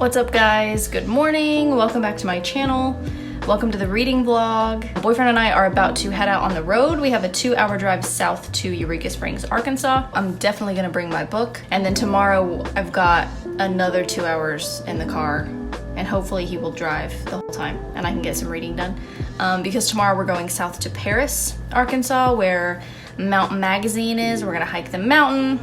What's up guys? Good morning. Welcome back to my channel. Welcome to the reading vlog. My boyfriend and I are about to head out on the road. We have a 2-hour drive south to Eureka Springs, Arkansas. I'm definitely gonna bring my book. And then tomorrow I've got another 2 hours in the car and hopefully he will drive the whole time and I can get some reading done. Because tomorrow we're going south to Paris, Arkansas, where Mountain Magazine is. We're gonna hike the mountain.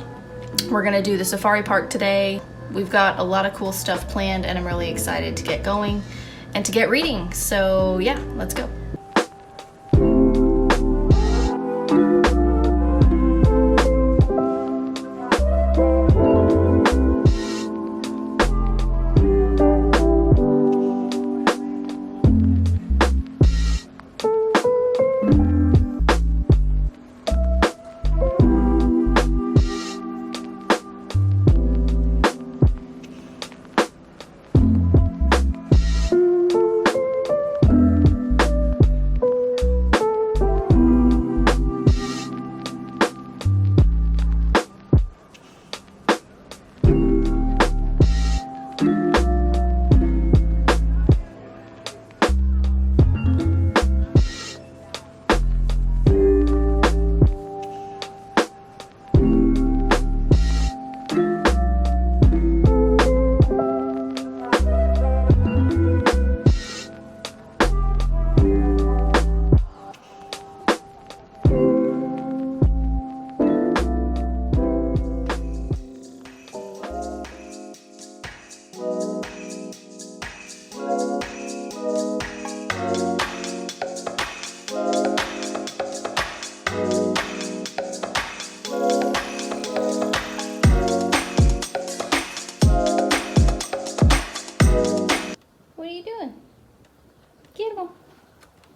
We're gonna do the safari park today. We've got a lot of cool stuff planned and I'm really excited to get going and to get reading. So yeah, let's go.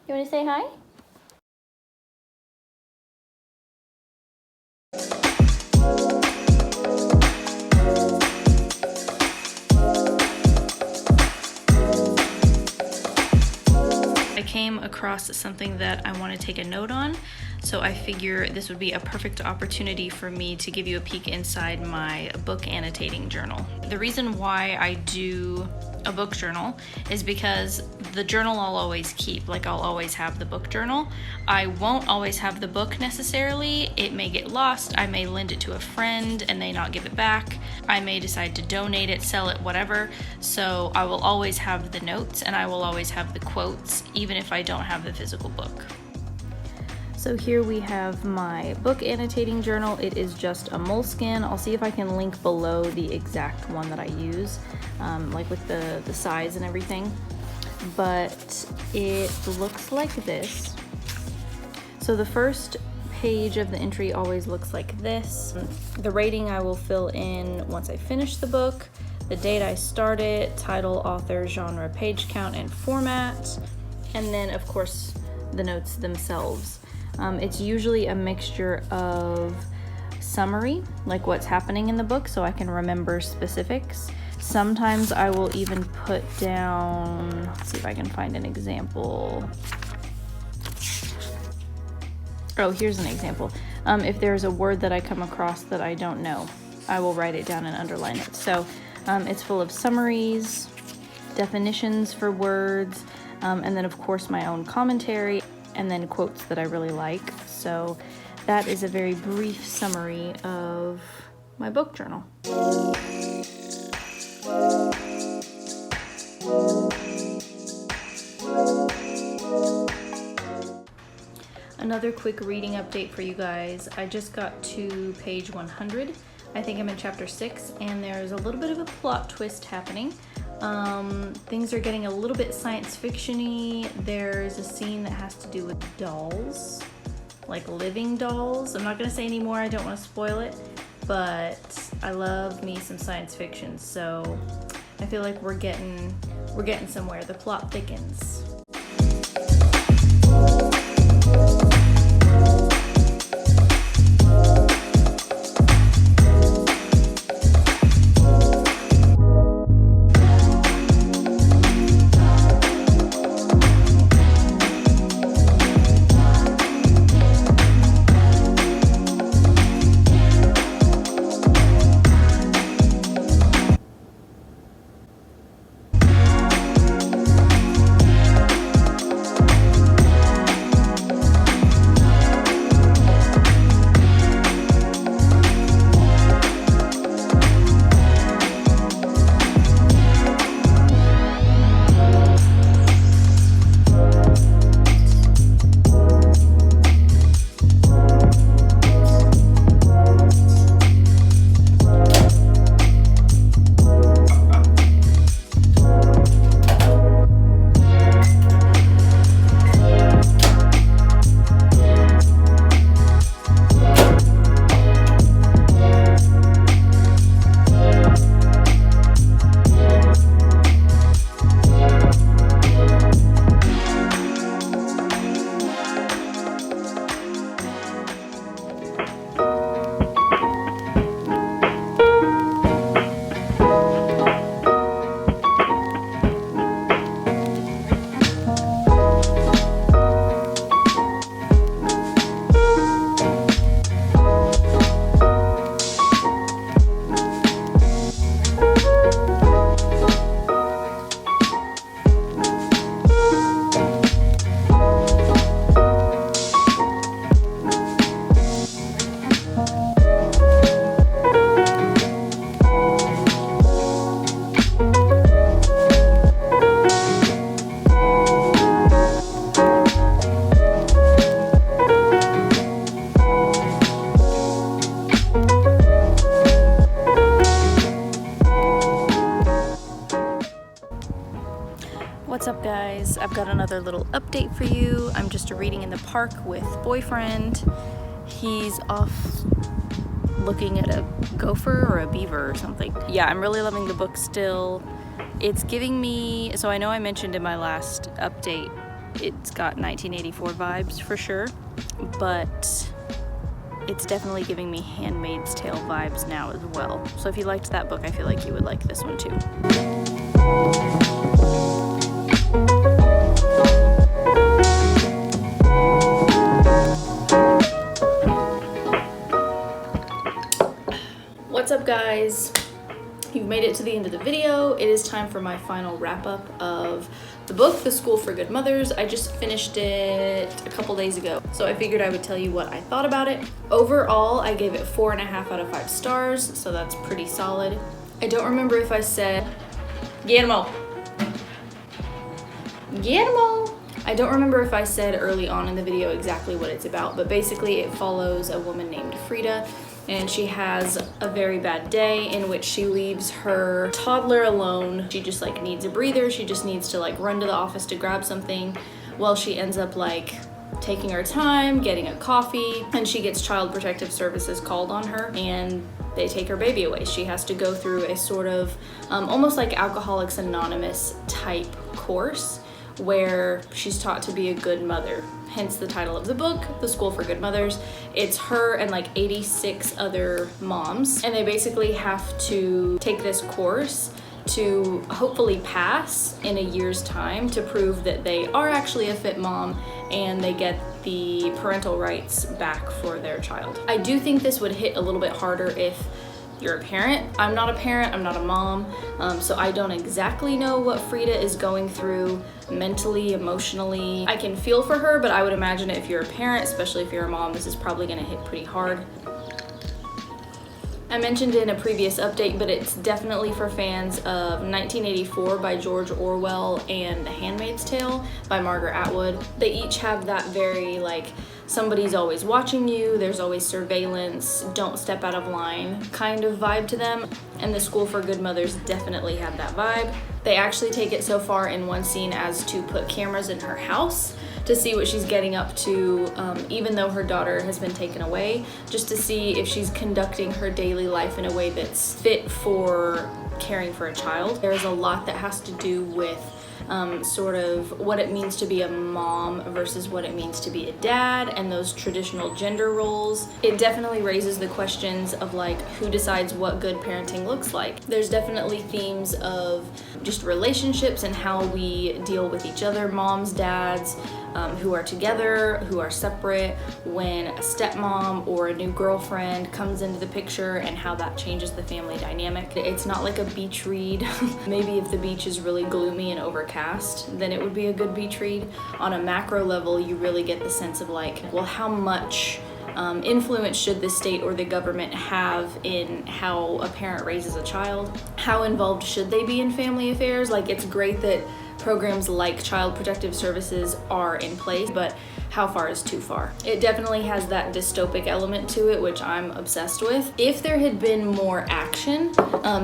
You want to say hi? I came across something that I want to take a note on, so I figure this would be a perfect opportunity for me to give you a peek inside my book annotating journal. The reason why I do a book journal is because the journal I'll always keep. Like, I'll always have the book journal. I won't always have the book necessarily. It may get lost. I may lend it to a friend and they not give it back. I may decide to donate it, sell it, whatever. So I will always have the notes and I will always have the quotes, even if I don't have the physical book. So here we have my book annotating journal. It is just a moleskin. I'll see if I can link below the exact one that I use, like with the size and everything. But it looks like this. So the first page of the entry always looks like this. The rating I will fill in once I finish the book, the date I started, title, author, genre, page count, and format, and then of course the notes themselves. It's usually a mixture of summary, like what's happening in the book, so I can remember specifics. Sometimes I will even put down, let's see if I can find an example. Oh, here's an example. If there's a word that I come across that I don't know, I will write it down and underline it. So it's full of summaries, definitions for words, and then of course my own commentary, and then quotes that I really like. So that is a very brief summary of my book journal. Another quick reading update for you guys. I just got to page 100. I think I'm in chapter 6, and there's a little bit of a plot twist happening. Things are getting a little bit science fiction-y. There's a scene that has to do with dolls, like living dolls. I'm not gonna say any more, I don't want to spoil it, but I love me some science fiction, so I feel like we're getting somewhere. The plot thickens. guys, I've got another little update for you. I'm just reading in the park with boyfriend. He's off looking at a gopher or a beaver or something. Yeah, I'm really loving the book still. It's giving me, so I know I mentioned in my last update, it's got 1984 vibes for sure, but it's definitely giving me Handmaid's Tale vibes now as well. So if you liked that book, I feel like you would like this one too. What's up, guys? You've made it to the end of the video. It is time for my final wrap-up of the book, The School for Good Mothers. I just finished it a couple days ago, so I figured I would tell you what I thought about it. Overall, I gave it 4.5 out of 5 stars, so that's pretty solid. I don't remember if I said, Guillermo. I don't remember if I said early on in the video exactly what it's about, but basically it follows a woman named Frida, and she has a very bad day in which she leaves her toddler alone. She just like needs a breather. She just needs to like run to the office to grab something. Well, she ends up like taking her time, getting a coffee, and she gets Child Protective Services called on her, and they take her baby away. She has to go through a sort of almost like Alcoholics Anonymous type course where she's taught to be a good mother. Hence the title of the book, The School for Good Mothers. It's her and like 86 other moms, and they basically have to take this course to hopefully pass in a year's time to prove that they are actually a fit mom and they get the parental rights back for their child. I do think this would hit a little bit harder if you're a parent. I'm not a parent, I'm not a mom, so I don't exactly know what Frida is going through mentally, emotionally. I can feel for her, but I would imagine if you're a parent, especially if you're a mom, this is probably gonna hit pretty hard. I mentioned in a previous update, but it's definitely for fans of 1984 by George Orwell and The Handmaid's Tale by Margaret Atwood. They each have that very like, somebody's always watching you, there's always surveillance, don't step out of line kind of vibe to them, and The School for Good Mothers definitely have that vibe. They actually take it so far in one scene as to put cameras in her house to see what she's getting up to, even though her daughter has been taken away, just to see if she's conducting her daily life in a way that's fit for caring for a child. There's a lot that has to do with sort of what it means to be a mom versus what it means to be a dad, and those traditional gender roles. It definitely raises the questions of like, who decides what good parenting looks like. There's definitely themes of just relationships and how we deal with each other, moms, dads, who are together, who are separate, when a stepmom or a new girlfriend comes into the picture and how that changes the family dynamic. It's not like a beach read. Maybe if the beach is really gloomy and overcast, then it would be a good beach read. On a macro level, you really get the sense of like, well, how much influence should the state or the government have in how a parent raises a child? How involved should they be in family affairs? Like, it's great that programs like Child Protective Services are in place, but how far is too far? It definitely has that dystopic element to it, which I'm obsessed with. If there had been more action,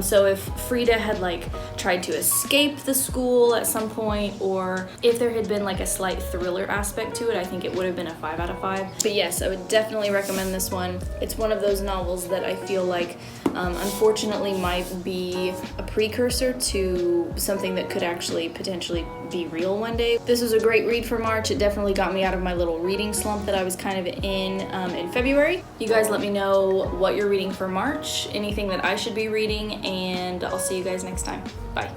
so if Frida had like tried to escape the school at some point, or if there had been like a slight thriller aspect to it, I think it would have been a 5 out of 5. But yes, I would definitely recommend this one. It's one of those novels that I feel like unfortunately might be a precursor to something that could actually potentially be real one day. This was a great read for March. It definitely got me out of my little reading slump that I was kind of in February. You guys let me know what you're reading for March, anything that I should be reading, and I'll see you guys next time. Bye.